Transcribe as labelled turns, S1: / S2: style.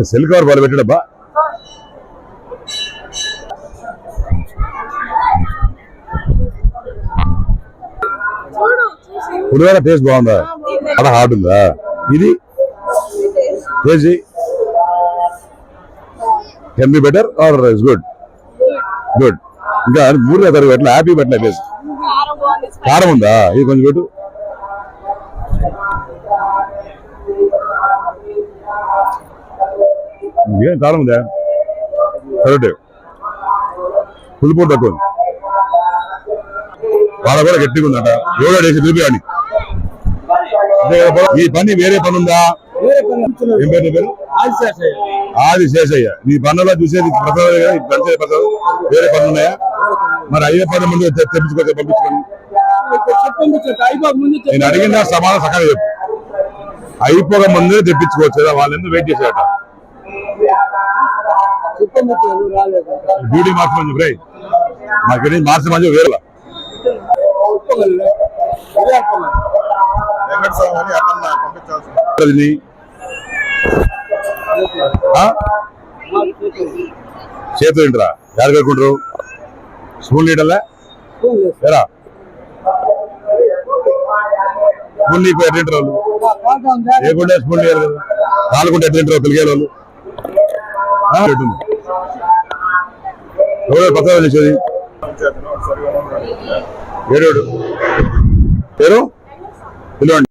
S1: Cell cover బాగా పెట్టాడబ్బా. పులిహోర taste బాగుందా? చాలా హాట్ ఉందా? ఇది taste can be better or is good? Good. ఇంకా 3 తరగతి ఎట్లా హ్యాపీ పెట్టలే టేస్ట్? కారం ఉందా? ఇది కొంచెం పెట్టు. ఏం కారం ఉందా? కరెక్ట్. పులిపూట తక్కువ ఉంది. వాళ్ళ కూడా గట్టిగా ఉందట. ఎవడో వేసి చూపించండి. ఈ పని వేరే పని ఉందా? ఏం పేరు? ఆది శేషయ్య. నీ పనుల్లో చూసేది ప్రసాద్ వేరే పనులు ఉన్నాయా? మరి అయ్యే పని ముందు తెప్పించుకోవచ్చు, పంపించుకోండి. నేను అడిగిన సమాధానం సకాలం చెప్పు. అయిపోక ముందే తెప్పించుకోవచ్చు కదా, వాళ్ళు ఎందుకు వెయిట్ చేసేట? డ్యూటీ మార్చమని చెప్పి మాకు మార్చమని వేరే చేతులు తింటారా? యారు కలుకుంటారు? స్పూన్ లీటర్లే ఎరా స్పూన్ నీకు ఎట్లా తింటారు వాళ్ళు? లేకుంటే స్పూన్ లేరు కదా, కాలుకుంటే ఎట్లా తింటారు పిల్లలు వాళ్ళు? ఎవరో పక్కన చేసేది ఏడు పేరు పిలవండి.